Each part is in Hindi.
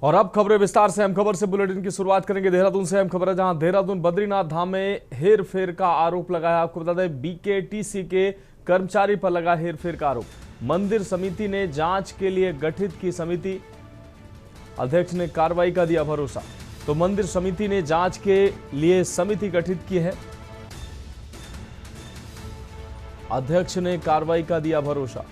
और अब खबरें विस्तार से। अहम खबर से बुलेटिन की शुरुआत करेंगे देहरादून से। अहम खबर है जहां देहरादून बद्रीनाथ धाम में हेर फेर का आरोप लगाया। आपको बता दें बीकेटीसी के कर्मचारी पर लगा हेर फेर का आरोप। मंदिर समिति ने जांच के लिए गठित की समिति, अध्यक्ष ने कार्रवाई का दिया भरोसा। तो मंदिर समिति ने जांच के लिए समिति गठित की है, अध्यक्ष ने कार्रवाई का दिया भरोसा।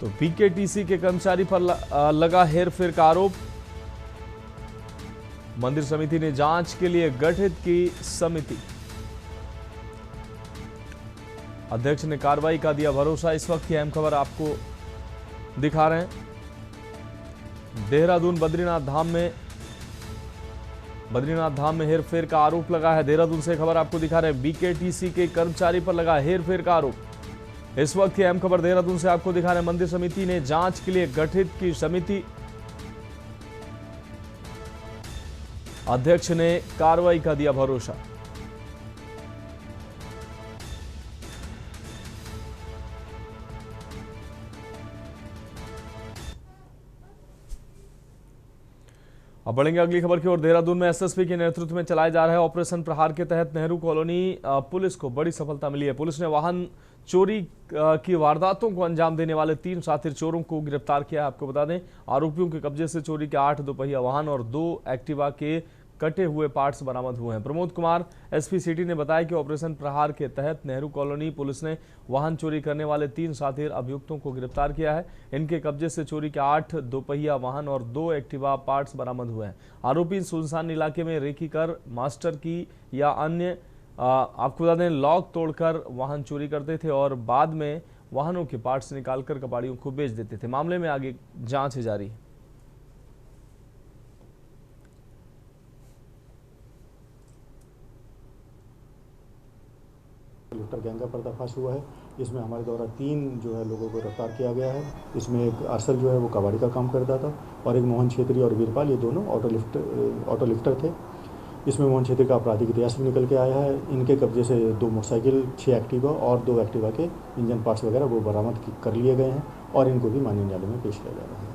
तो बीकेटीसी के कर्मचारी पर लगा हेरफेर का आरोप। मंदिर समिति ने जांच के लिए गठित की समिति, अध्यक्ष ने कार्रवाई का दिया भरोसा। इस वक्त की अहम खबर आपको दिखा रहे हैं। देहरादून बद्रीनाथ धाम में हेरफेर का आरोप लगा है। देहरादून से खबर आपको दिखा रहे हैं, बीकेटीसी के कर्मचारी पर लगा हेरफेर का आरोप। इस वक्त की अहम खबर देहरादून से आपको दिखा रहे हैं। मंदिर समिति ने जांच के लिए गठित की समिति, अध्यक्ष ने कार्रवाई का दिया भरोसा। अब बढ़ेंगे अगली खबर की ओर। देहरादून में एसएसपी के नेतृत्व में चलाए जा रहे ऑपरेशन प्रहार के तहत नेहरू कॉलोनी पुलिस को बड़ी सफलता मिली है। पुलिस ने वाहन चोरी की वारदातों को अंजाम देने वाले 3 शातिर चोरों को गिरफ्तार किया है। आपको बता दें आरोपियों के कब्जे से चोरी के 8 दोपहिया वाहन और 2 एक्टिवा के कटे हुए पार्ट्स बरामद हुए हैं। प्रमोद कुमार एसपी सिटी ने बताया कि ऑपरेशन प्रहार के तहत नेहरू कॉलोनी पुलिस ने वाहन चोरी करने वाले 3 शातिर अभियुक्तों को गिरफ्तार किया है। इनके कब्जे से चोरी के 8 दोपहिया वाहन और 2 एक्टिवा पार्ट्स बरामद हुए हैं। आरोपी सुनसान इलाके में रेकी कर मास्टर की या अन्य आपको बता दें लॉक तोड़कर वाहन चोरी करते थे और बाद में वाहनों के पार्ट्स निकालकर कबाड़ियों को बेच देते थे। मामले में आगे जांच जारी है। लिफ्टर गैंग का पर्दाफाश हुआ है। इसमें हमारे द्वारा 3 जो है लोगों को गिरफ्तार किया गया है। इसमें एक अरसल जो है वो कबाड़ी का काम करता था और एक मोहन छेत्री और वीरपाल, ये दोनों ऑटो लिफ्टर थे। इसमें मोहन छेत्री का आपराधिक इतिहास भी निकल के आया है। इनके कब्जे से 2 मोटरसाइकिल, 6 एक्टिवा और 2 एक्टिवा के इंजन पार्ट्स वगैरह वो बरामद कर लिए गए हैं और इनको भी माननीय न्यायालय में पेश किया जा रहा है।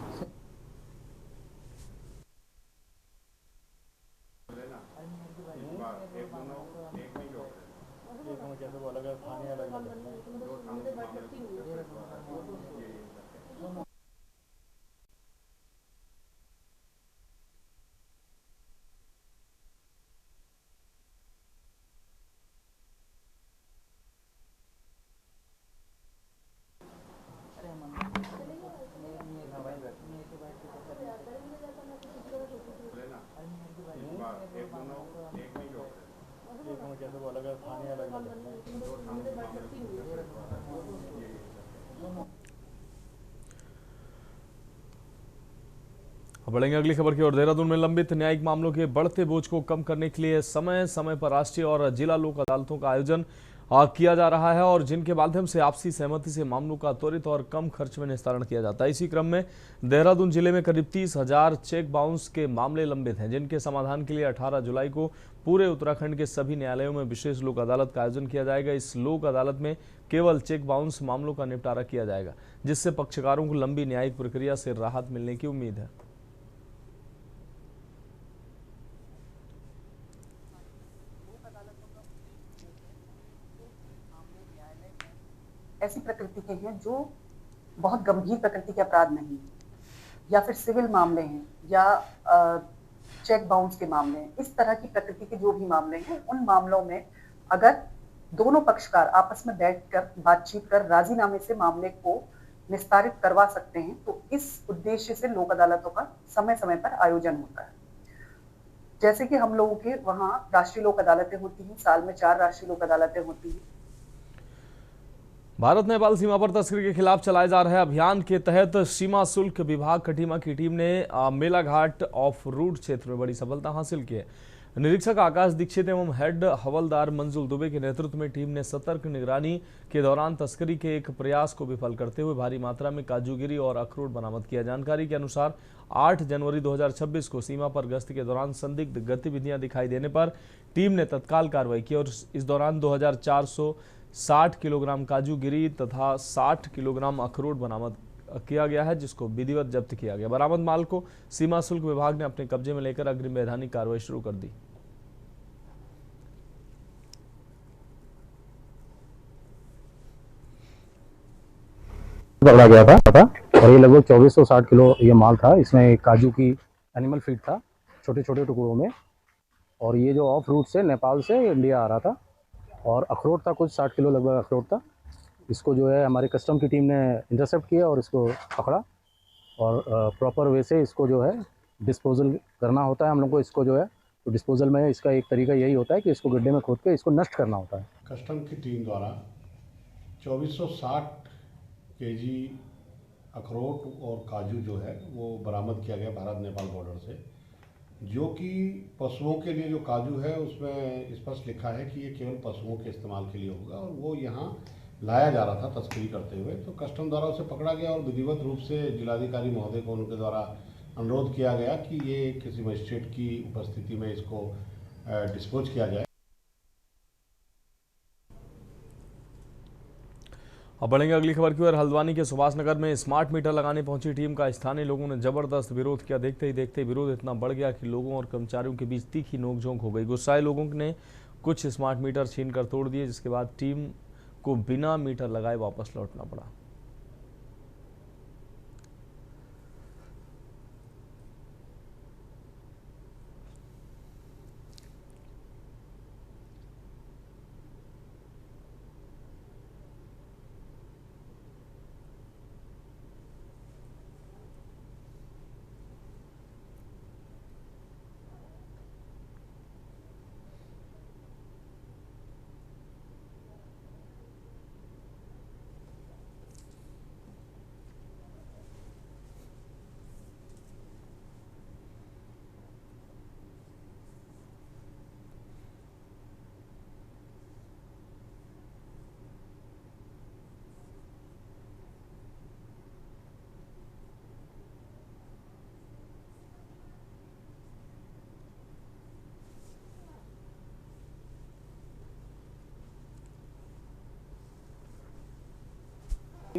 बढ़ेंगे अगली खबर की ओर। देहरादून में लंबित न्यायिक मामलों के बढ़ते बोझ को कम करने के लिए समय समय पर राष्ट्रीय और जिला लोक अदालतों का आयोजन किया जा रहा है और जिनके माध्यम से आपसी सहमति से मामलों का त्वरित और कम खर्च में निस्तारण किया जाता है। इसी क्रम में देहरादून जिले में करीब 30,000 चेक बाउंस के मामले लंबित हैं, जिनके समाधान के लिए 18 जुलाई को पूरे उत्तराखंड के सभी न्यायालयों में विशेष लोक अदालत का आयोजन किया जाएगा। इस लोक अदालत में केवल चेक बाउंस मामलों का निपटारा किया जाएगा, जिससे पक्षकारों को लंबी न्यायिक प्रक्रिया से राहत मिलने की उम्मीद है। ऐसी प्रकृति के हैं जो बहुत गंभीर प्रकृति के अपराध नहीं या फिर सिविल मामले हैं या चेक बाउंस के मामले हैं। इस तरह की प्रकृति के जो भी मामले हैं, उन मामलों में अगर दोनों पक्षकार आपस में बैठकर बातचीत कर राजीनामे से मामले को निस्तारित करवा सकते हैं, तो इस उद्देश्य से लोक अदालतों का समय समय पर आयोजन होता है। जैसे कि हम लोगों के वहाँ राष्ट्रीय लोक अदालतें होती हैं, साल में 4 राष्ट्रीय लोक अदालतें होती हैं। भारत नेपाल सीमा पर तस्करी के खिलाफ चलाए जा रहे अभियान के तहत सीमा शुल्क विभाग खटीमा की टीम ने मेलाघाट ऑफ रूट क्षेत्र में बड़ी सफलता हासिल की है। निरीक्षक आकाश दीक्षित एवं हेड हवलदार मंजुल दुबे के नेतृत्व में टीम ने सतर्क निगरानी के दौरान तस्करी के एक प्रयास को विफल करते हुए भारी मात्रा में काजूगिरी और अखरोट बरामद किया। जानकारी के अनुसार 8 जनवरी 2026 को सीमा पर गश्त के दौरान संदिग्ध गतिविधियां दिखाई देने पर टीम ने तत्काल कार्रवाई की और इस दौरान 2460 किलोग्राम काजू गिरी तथा 60 किलोग्राम अखरोट बरामद किया गया है, जिसको विधिवत जब्त किया गया। बरामद माल को सीमा शुल्क विभाग ने अपने कब्जे में लेकर अग्रिम वैधानिक कार्रवाई शुरू कर दी। पकड़ा गया था और ये लगभग 2460 किलो ये माल था। इसमें काजू की एनिमल फीड था छोटे छोटे टुकड़ों में, और ये जो ऑफ रूट से नेपाल से इंडिया आ रहा था, और अखरोट था कुछ 60 किलो लगभग अखरोट था। इसको जो है हमारी कस्टम की टीम ने इंटरसेप्ट किया और इसको पकड़ा, और प्रॉपर वे से इसको जो है डिस्पोजल करना होता है हम लोग को। इसको जो है तो डिस्पोजल में इसका एक तरीका यही होता है कि इसको गड्ढे में खोद के इसको नष्ट करना होता है। कस्टम की टीम द्वारा 2460 केजी अखरोट और काजू जो है वो बरामद किया गया भारत नेपाल बॉर्डर से, जो कि पशुओं के लिए जो काजू है उसमें स्पष्ट लिखा है कि ये केवल पशुओं के इस्तेमाल के लिए होगा, और वो यहाँ लाया जा रहा था तस्करी करते हुए। तो कस्टम द्वारा उसे पकड़ा गया और विधिवत रूप से जिलाधिकारी महोदय को उनके द्वारा अनुरोध किया गया कि ये किसी मजिस्ट्रेट की उपस्थिति में इसको डिस्पोज किया जाए। अब बढ़ेंगे अगली खबर की ओर। हल्द्वानी के सुभाष नगर में स्मार्ट मीटर लगाने पहुंची टीम का स्थानीय लोगों ने जबरदस्त विरोध किया। देखते ही देखते विरोध इतना बढ़ गया कि लोगों और कर्मचारियों के बीच तीखी नोकझोंक हो गई। गुस्साए लोगों ने कुछ स्मार्ट मीटर छीनकर तोड़ दिए, जिसके बाद टीम को बिना मीटर लगाए वापस लौटना पड़ा।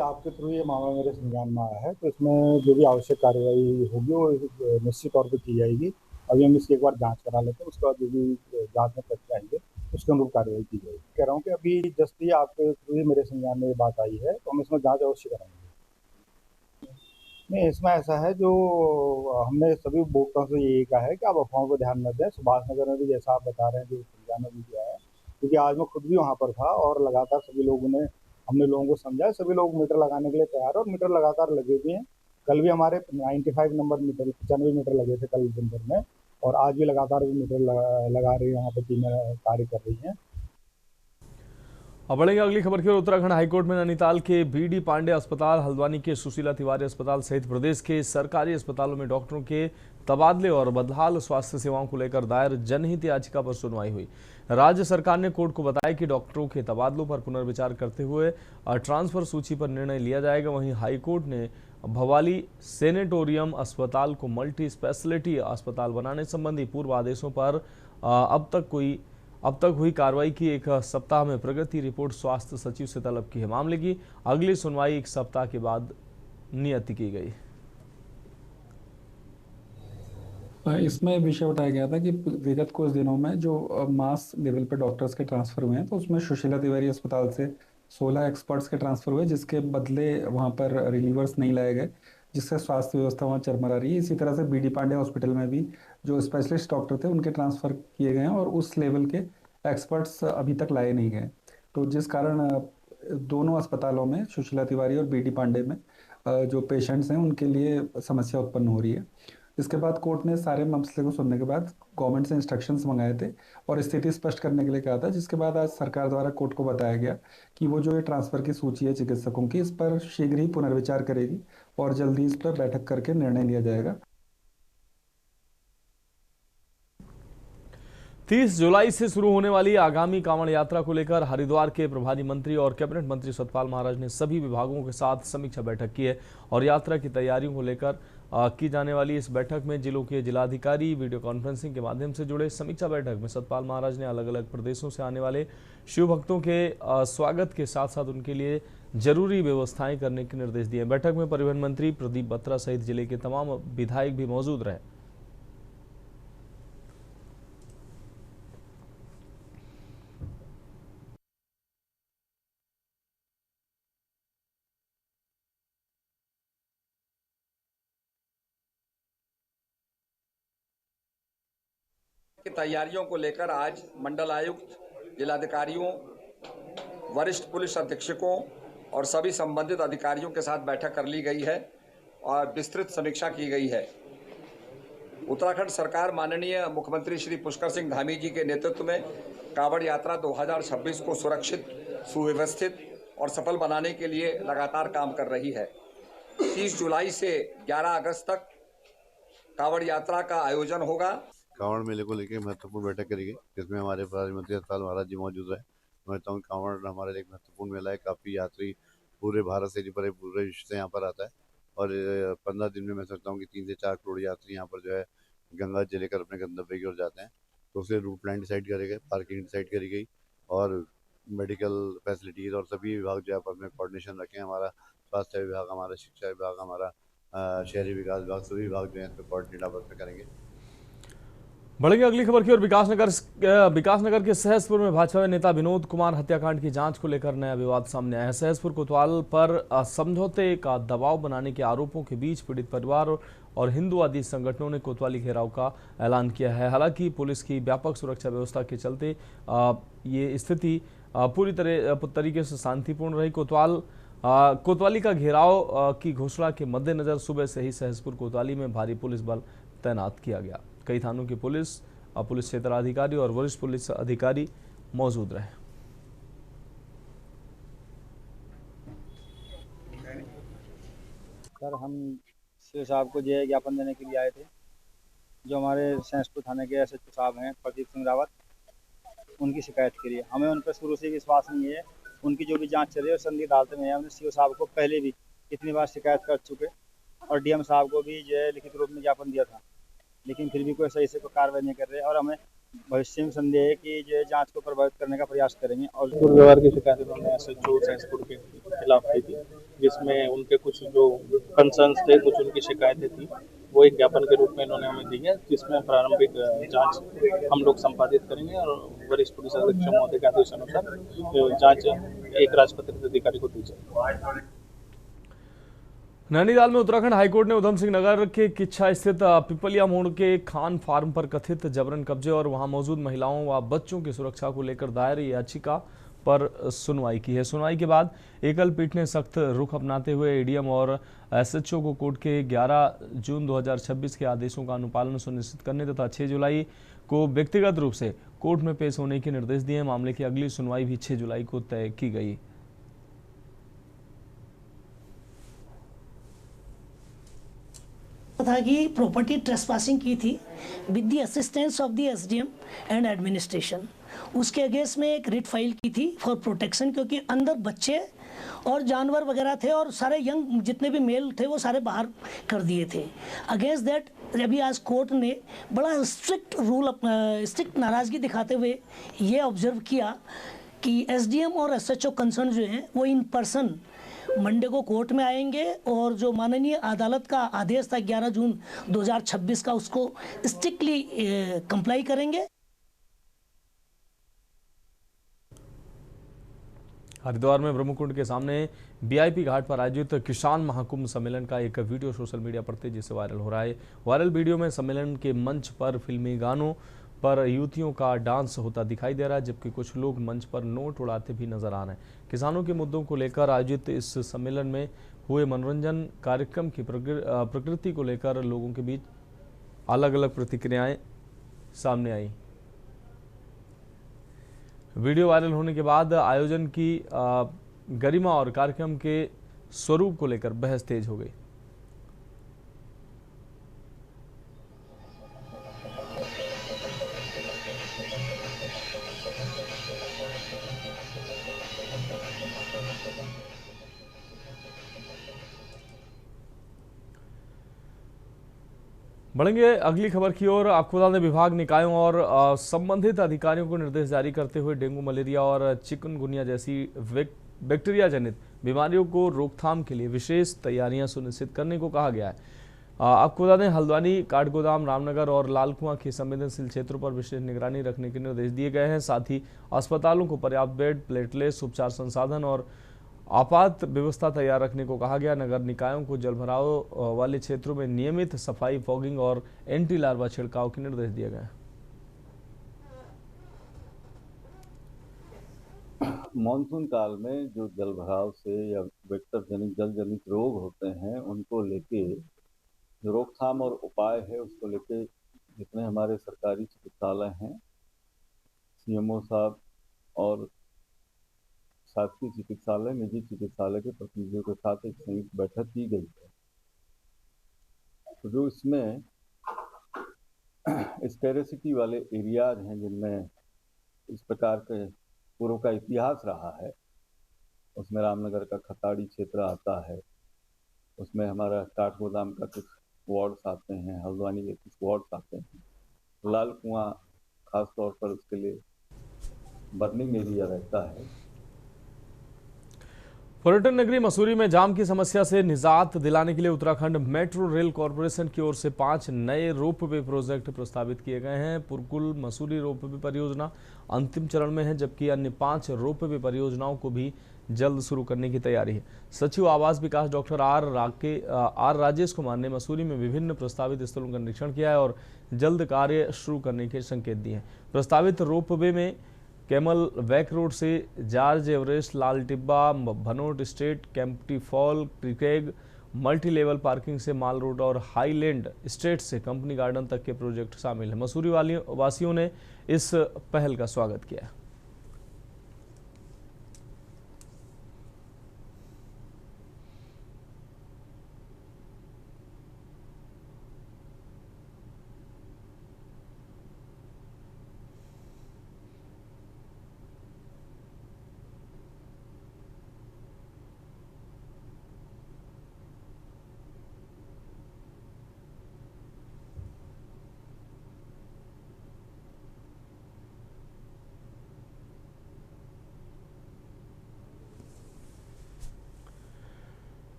आपके थ्रू ये मामला मेरे संज्ञान में आया है, तो इसमें जो भी आवश्यक कार्रवाई होगी वो निश्चित तौर पे की जाएगी। अभी हम इसकी एक बार जांच करा लेते हैं, उसके बाद जो भी जांच में तथ्य आएंगे उसके अनुरूप कार्रवाई की जाएगी। कह रहा हूँ कि अभी जस्ट ही आपके थ्रू ही मेरे संज्ञान में ये बात आई है, तो हम इसमें जाँच अवश्य कराएंगे। नहीं, इसमें ऐसा है, जो हमने सभी उपभोक्ताओं से यही कहा है कि आप अफवाहों पर ध्यान न दें। सुभाष नगर में भी जैसा आप बता रहे हैं, जो संज्ञान में भी दिया है, क्योंकि आज मैं खुद भी वहाँ पर था और लगातार सभी लोगों ने हमने लोगों को समझाया। सभी लोग मीटर लगाने के लिए तैयार है और मीटर लगातार लगे भी हैं। कल भी हमारे 95 नंबर मीटर 95 मीटर लगे थे कल दिन भर में, और आज भी लगातार मीटर लगा रही है, यहाँ पर टीमें कार्य कर रही हैं। अब बढ़ेंगे अगली खबर की ओर। उत्तराखंड हाईकोर्ट में नैनीताल के बीडी पांडे अस्पताल, हल्द्वानी के सुशीला तिवारी अस्पताल सहित प्रदेश के सरकारी अस्पतालों में डॉक्टरों के तबादले और बदहाल स्वास्थ्य सेवाओं को लेकर दायर जनहित याचिका पर सुनवाई हुई। राज्य सरकार ने कोर्ट को बताया कि डॉक्टरों के तबादलों पर पुनर्विचार करते हुए ट्रांसफर सूची पर निर्णय लिया जाएगा। वहीं हाईकोर्ट ने भवाली सेनेटोरियम अस्पताल को मल्टी स्पेशलिटी अस्पताल बनाने संबंधी पूर्व आदेशों पर अब तक हुई कार्रवाई की 1 सप्ताह में प्रगति रिपोर्ट स्वास्थ्य सचिव से तलब की है। मामले की अगली सुनवाई 1 सप्ताह के बाद नियत की गई। इसमें विषय उठाया गया था कि विगत कुछ दिनों में जो मास लेवल पे डॉक्टर्स के ट्रांसफर हुए हैं, तो उसमें सुशीला तिवारी अस्पताल से 16 एक्सपर्ट्स के ट्रांसफर हुए, जिसके बदले वहाँ पर रिलीवर्स नहीं लाए गए, जिससे स्वास्थ्य व्यवस्था वहाँ चरमरा रही है। इसी तरह से बीडी पांडे हॉस्पिटल में भी जो स्पेशलिस्ट डॉक्टर थे उनके ट्रांसफ़र किए गए हैं और उस लेवल के एक्सपर्ट्स अभी तक लाए नहीं गए। तो जिस कारण दोनों अस्पतालों में, सुशीला तिवारी और बीडी पांडे में, जो पेशेंट्स हैं उनके लिए समस्या उत्पन्न हो रही है। इसके बाद कोर्ट ने सारे मसले को सुनने के बाद गवर्नमेंट से इंस्ट्रक्शंस मंगाए थे और स्थिति स्पष्ट करने के लिए कहा था, जिसके बाद आज सरकार द्वारा कोर्ट को बताया गया कि वो जो ये ट्रांसफ़र की सूची है चिकित्सकों की, इस पर शीघ्र ही पुनर्विचार करेगी और जल्दी इस पर बैठक करके निर्णय लिया जाएगा। 30 जुलाई से शुरू होने वाली आगामी कांवड़ यात्रा को लेकर हरिद्वार के प्रभारी मंत्री और कैबिनेट मंत्री सतपाल महाराज ने सभी विभागों के साथ समीक्षा बैठक की है और यात्रा की तैयारियों को लेकर की जाने वाली इस बैठक में जिलों के जिलाधिकारी वीडियो कॉन्फ्रेंसिंग के माध्यम से जुड़े। समीक्षा बैठक में सतपाल महाराज ने अलग अलग प्रदेशों से आने वाले शिव भक्तों के स्वागत के साथ साथ उनके लिए जरूरी व्यवस्थाएं करने के निर्देश दिए। बैठक में परिवहन मंत्री प्रदीप बत्रा सहित जिले के तमाम विधायक भी मौजूद रहे। की तैयारियों को लेकर आज मंडल आयुक्त, जिलाधिकारियों, वरिष्ठ पुलिस अधीक्षकों और सभी संबंधित अधिकारियों के साथ बैठक कर ली गई है और विस्तृत समीक्षा की गई है। उत्तराखंड सरकार माननीय मुख्यमंत्री श्री पुष्कर सिंह धामी जी के नेतृत्व में कांवड़ यात्रा 2026 को सुरक्षित, सुव्यवस्थित और सफल बनाने के लिए लगातार काम कर रही है। 30 जुलाई से 11 अगस्त तक कांवड़ यात्रा का आयोजन होगा। कांवड़ मेले को लेकर महत्वपूर्ण बैठक करी गई, जिसमें हमारे प्रधानमंत्री सतपाल महाराज जी मौजूद रहे। मैं समझता हूँ कांवड़ हमारे लिए एक महत्वपूर्ण मेला है। काफ़ी यात्री पूरे भारत से पूरे विश्व से यहाँ पर आता है और 15 दिन में मैं समझता हूँ कि 3 से 4 करोड़ यात्री यहाँ पर जो है गंगा जी लेकर अपने गंतव्य की ओर जाते हैं। तो उसके रूट प्लान डिसाइड करे गए, पार्किंग डिसाइड करी गई और मेडिकल फैसिलिटीज़ और सभी विभाग जो है अपने कोऑर्डिनेशन रखें। हमारा स्वास्थ्य विभाग, हमारा शिक्षा विभाग, हमारा शहरी विकास विभाग, सभी विभाग जो है इस पर कोऑर्डिनेट आपस में करेंगे। बढ़ेंगे अगली खबर की ओर। विकासनगर के सहसपुर में भाजपा नेता विनोद कुमार हत्याकांड की जांच को लेकर नया विवाद सामने आया है। सहसपुर कोतवाल पर समझौते का दबाव बनाने के आरोपों के बीच पीड़ित परिवार और हिंदूवादी संगठनों ने कोतवाली घेराव का ऐलान किया है। हालांकि पुलिस की व्यापक सुरक्षा व्यवस्था के चलते ये स्थिति पूरी तरीके से शांतिपूर्ण रही। कोतवाली का घेराव की घोषणा के मद्देनजर सुबह से ही सहसपुर कोतवाली में भारी पुलिस बल तैनात किया गया। कई थानों की पुलिस क्षेत्राधिकारी और वरिष्ठ पुलिस अधिकारी मौजूद रहे। सर, हम सीओ साहब को जो ज्ञापन देने के लिए आए थे। जो हमारे सहसपुर थाने के एसएचओ साहब हैं प्रदीप सिंह रावत, उनकी शिकायत के लिए हमें उन पर शुरू से विश्वास नहीं है। उनकी जो भी जांच चल रही है और संदिग्ध हालत में है। हमने सीओ साहब को पहले भी कितनी बार शिकायत कर चुके और डीएम साहब को भी जो है लिखित रूप में ज्ञापन दिया था, लेकिन फिर भी कोई सही से कोई कार्रवाई नहीं कर रहे और हमें भविष्य में संदेह है कि जो जांच को प्रभावित करने का प्रयास करेंगे। और दुर्व्यवहार की शिकायत उन्होंने एसएचओ सहसपुर के खिलाफ की थी, जिसमें उनके कुछ जो कंसर्न्स थे, कुछ उनकी शिकायतें थी, वो एक ज्ञापन के रूप में इन्होंने हमें दी है, जिसमें प्रारंभिक जांच हम लोग संपादित करेंगे और वरिष्ठ पुलिस अधीक्षक महोदय के आदेश अनुसार जांच एक राजपत्रित अधिकारी को दी जाए। नैनीताल में उत्तराखंड हाईकोर्ट ने उधम सिंह नगर के किच्छा स्थित पिपलिया मोड़ के खान फार्म पर कथित जबरन कब्जे और वहां मौजूद महिलाओं व बच्चों की सुरक्षा को लेकर दायर याचिका पर सुनवाई की है। सुनवाई के बाद एकल पीठ ने सख्त रुख अपनाते हुए एडीएम और एसएचओ को कोर्ट के 11 जून 2026 के आदेशों का अनुपालन सुनिश्चित करने तथा 6 जुलाई को व्यक्तिगत रूप से कोर्ट में पेश होने के निर्देश दिए। मामले की अगली सुनवाई भी 6 जुलाई को तय की गई। था कि प्रॉपर्टी ट्रेसपासिंग की थी with the assistance of the SDM and administration. उसके अगेंस्ट में एक रिट फाइल की थी फॉर प्रोटेक्शन, क्योंकि अंदर बच्चे और जानवर वगैरह थे और सारे यंग जितने भी मेल थे वो सारे बाहर कर दिए थे। अगेंस्ट दैट अभी आज कोर्ट ने बड़ा स्ट्रिक्ट नाराज़गी दिखाते हुए ये ऑब्जर्व किया कि एसडीएम और एसएचओ कंसर्न जो हैं वो इन पर्सन मंडे को कोर्ट में आएंगे और जो माननीय अदालत का आदेश था 11 जून 2026 का, उसको स्ट्रिक्टली कंप्लाई करेंगे। हरिद्वार में ब्रह्मकुंड के सामने वीआईपी घाट पर आयोजित किसान महाकुंभ सम्मेलन का एक वीडियो सोशल मीडिया पर तेजी से वायरल हो रहा है। वायरल वीडियो में सम्मेलन के मंच पर फिल्मी गानों पर युवतियों का डांस होता दिखाई दे रहा है, जबकि कुछ लोग मंच पर नोट उड़ाते भी नजर आ रहे हैं। किसानों के मुद्दों को लेकर आयोजित इस सम्मेलन में हुए मनोरंजन कार्यक्रम की प्रकृति को लेकर लोगों के बीच अलग अलग प्रतिक्रियाएं सामने आई। वीडियो वायरल होने के बाद आयोजन की गरिमा और कार्यक्रम के स्वरूप को लेकर बहस तेज हो गई। बढ़ेंगे अगली खबर की ओर। आपको बता दें, विभाग निकायों और संबंधित अधिकारियों को निर्देश जारी करते हुए डेंगू, मलेरिया और चिकनगुनिया जैसी बैक्टीरिया जनित बीमारियों को रोकथाम के लिए विशेष तैयारियां सुनिश्चित करने को कहा गया है। आपको बता दें, हल्द्वानी, काठगोदाम, रामनगर और लालकुआं के संवेदनशील क्षेत्रों पर विशेष निगरानी रखने के निर्देश दिए गए हैं। साथ ही अस्पतालों को पर्याप्त बेड, प्लेटलेट्स, उपचार संसाधन और आपात व्यवस्था तैयार रखने को कहा गया। नगर निकायों को जलभराव वाले क्षेत्रों में नियमित सफाई, फॉगिंग और एंटी लार्वा छिड़काव के निर्देश दिए गए। मानसून काल में जो जलभराव से या वेक्टर जनित जल जनित रोग होते हैं, उनको लेके जो रोकथाम और उपाय है, उसको लेके जितने हमारे सरकारी चिकित्सालय हैं, सीएमओ साहब और शासकीय चिकित्सालय, निजी चिकित्सालय के प्रतिनिधियों के साथ एक संयुक्त बैठक की गई है। तो जो इसमें स्कैरेसिटी वाले एरियाज हैं, जिनमें इस प्रकार के पूर्व का इतिहास रहा है, उसमें रामनगर का खताड़ी क्षेत्र आता है, उसमें हमारा काठगोदाम का कुछ वार्ड्स आते हैं, हल्द्वानी के कुछ वार्ड्स आते हैं, लाल कुआं खास तौर पर उसके लिए बर्निंग एरिया रहता है। पर्यटन नगरी मसूरी में जाम की समस्या से निजात दिलाने के लिए उत्तराखंड मेट्रो रेल कॉरपोरेशन की ओर से 5 नए रोपवे प्रोजेक्ट प्रस्तावित किए गए हैं। पुरकुल मसूरी रोपवे परियोजना अंतिम चरण में है, जबकि अन्य 5 रोपवे परियोजनाओं को भी जल्द शुरू करने की तैयारी है। सचिव आवास विकास डॉक्टर आर राजेश कुमार ने मसूरी में विभिन्न प्रस्तावित स्थलों का निरीक्षण किया है और जल्द कार्य शुरू करने के संकेत दिए हैं। प्रस्तावित रोपवे में कैमल वैक रोड से George Everest, Lal Tibba, Bhanot estate, Kempty fall, क्रिकेग, मल्टी लेवल पार्किंग से माल रोड और हाईलैंड स्टेट से कंपनी गार्डन तक के प्रोजेक्ट शामिल हैं। मसूरी वासियों ने इस पहल का स्वागत किया है।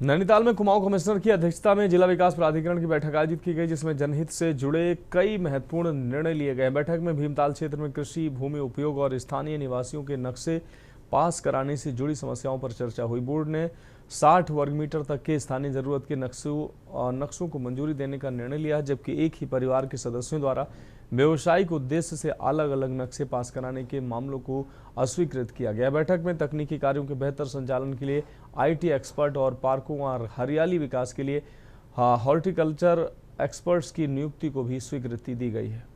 नैनीताल में कुमाऊं कमिश्नर की अध्यक्षता में जिला विकास प्राधिकरण की बैठक आयोजित की गई, जिसमें जनहित से जुड़े कई महत्वपूर्ण निर्णय लिए गए। बैठक में भीमताल क्षेत्र में कृषि भूमि उपयोग और स्थानीय निवासियों के नक्शे पास कराने से जुड़ी समस्याओं पर चर्चा हुई। बोर्ड ने 60 वर्ग मीटर तक के स्थानीय जरूरत के नक्शों को मंजूरी देने का निर्णय लिया, जबकि एक ही परिवार के सदस्यों द्वारा व्यवसायिक उद्देश्य से अलग अलग नक्शे पास कराने के मामलों को अस्वीकृत किया गया। बैठक में तकनीकी कार्यों के बेहतर संचालन के लिए IT एक्सपर्ट और पार्कों और हरियाली विकास के लिए हॉर्टिकल्चर एक्सपर्ट्स की नियुक्ति को भी स्वीकृति दी गई है।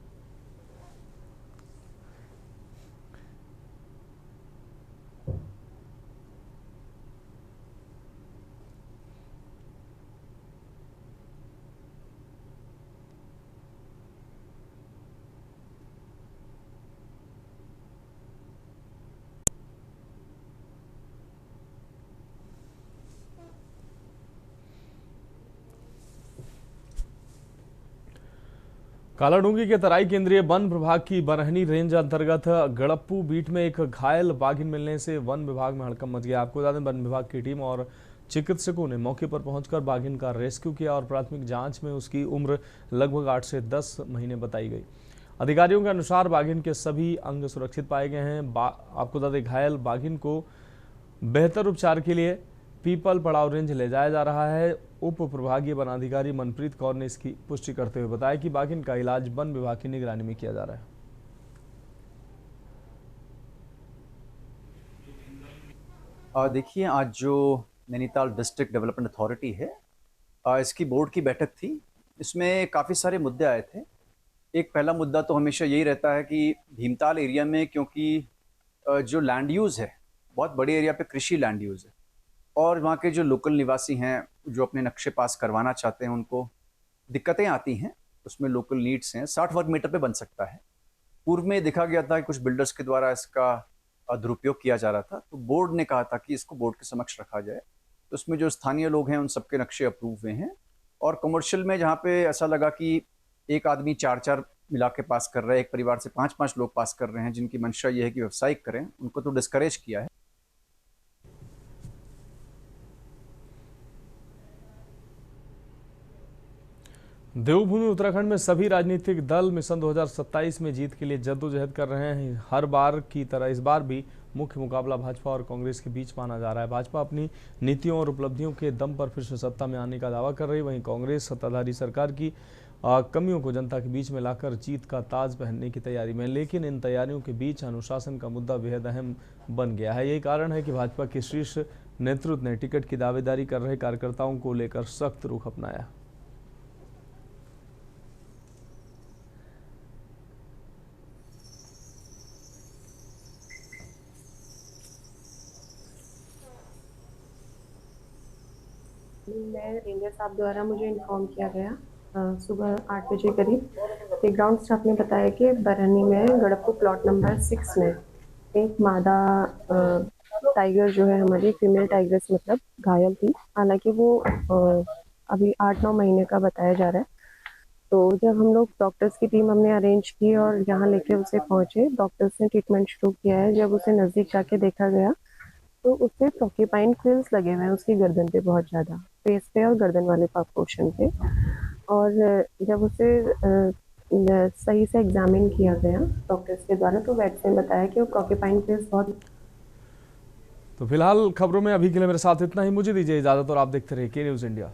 कालाडूंगी के तराई केंद्रीय वन प्रभाग की बरहनी रेंज अंतर्गत गड़प्पू बीट में एक घायल बाघिन मिलने से वन विभाग में हड़कंप मच गया। आपको बता दें, वन विभाग की टीम और चिकित्सकों ने मौके पर पहुंचकर बाघिन का रेस्क्यू किया और प्राथमिक जांच में उसकी उम्र लगभग 8 से 10 महीने बताई गई। अधिकारियों के अनुसार बाघिन के सभी अंग सुरक्षित पाए गए हैं। आपको बता दें, घायल बाघिन को बेहतर उपचार के लिए पीपल पड़ाव रेंज ले जाया जा रहा है। उप प्रभागीय वनाधिकारी मनप्रीत कौर ने इसकी पुष्टि करते हुए बताया कि बाघिन का इलाज वन विभाग की निगरानी में किया जा रहा है। देखिए, आज जो नैनीताल डिस्ट्रिक्ट डेवलपमेंट अथॉरिटी है, इसकी बोर्ड की बैठक थी। इसमें काफ़ी सारे मुद्दे आए थे। एक पहला मुद्दा तो हमेशा यही रहता है कि भीमताल एरिया में, क्योंकि जो लैंड यूज़ है, बहुत बड़े एरिया पे कृषि लैंड यूज़ है और वहाँ के जो लोकल निवासी हैं जो अपने नक्शे पास करवाना चाहते हैं, उनको दिक्कतें आती हैं। उसमें लोकल नीड्स हैं। 60 वर्ग मीटर पे बन सकता है। पूर्व में देखा गया था कि कुछ बिल्डर्स के द्वारा इसका दुरुपयोग किया जा रहा था, तो बोर्ड ने कहा था कि इसको बोर्ड के समक्ष रखा जाए। तो उसमें जो स्थानीय लोग हैं, उन सबके नक्शे अप्रूव हुए हैं और कमर्शियल में जहाँ पे ऐसा लगा कि एक आदमी 4-4 मिला के पास कर रहा है, एक परिवार से 5-5 लोग पास कर रहे हैं जिनकी मंशा ये है कि व्यावसायिक करें, उनको तो डिस्करेज किया है। देवभूमि उत्तराखंड में सभी राजनीतिक दल मिशन 2027 में जीत के लिए जद्दोजहद कर रहे हैं। हर बार की तरह इस बार भी मुख्य मुकाबला भाजपा और कांग्रेस के बीच माना जा रहा है। भाजपा अपनी नीतियों और उपलब्धियों के दम पर फिर से सत्ता में आने का दावा कर रही है, वहीं कांग्रेस सत्ताधारी सरकार की कमियों को जनता के बीच में लाकर जीत का ताज पहनने की तैयारी में। लेकिन इन तैयारियों के बीच अनुशासन का मुद्दा बेहद अहम बन गया है। यही कारण है कि भाजपा के शीर्ष नेतृत्व ने टिकट की दावेदारी कर रहे कार्यकर्ताओं को लेकर सख्त रुख अपनाया। मैं रेंजर साहब द्वारा मुझे इन्फॉर्म किया गया सुबह 8 बजे करीब एक ग्राउंड स्टाफ ने बताया कि बरहनी में गड़पू प्लॉट नंबर 6 में एक मादा टाइगर जो है हमारी फीमेल टाइगर से मतलब घायल थी। हालांकि वो अभी 8-9 महीने का बताया जा रहा है। तो जब हम लोग डॉक्टर्स की टीम हमने अरेंज की और यहाँ लेके उसे पहुँचे, डॉक्टर्स ने ट्रीटमेंट शुरू किया है। जब उसे नज़दीक जाके देखा गया तो उससे प्रोक्यूपाइन क्विल्स लगे हुए हैं उसकी गर्दन पे, बहुत ज़्यादा फेस पे और गर्दन वाले पोर्शन पे। और जब उसे सही से एग्जामिन किया गया डॉक्टर्स के द्वारा तो वेट्स ने बताया कि वो प्रोक्यूपाइन क्विल्स बहुत। तो फिलहाल खबरों में अभी के लिए मेरे साथ इतना ही। मुझे दीजिए इजाजत और आप देखते रहिए के न्यूज़ इंडिया।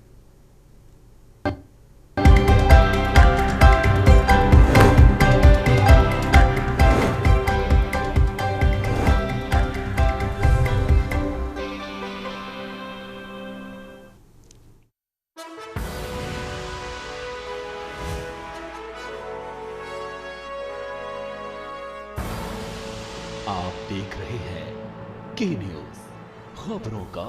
आप देख रहे हैं के न्यूज़, खबरों का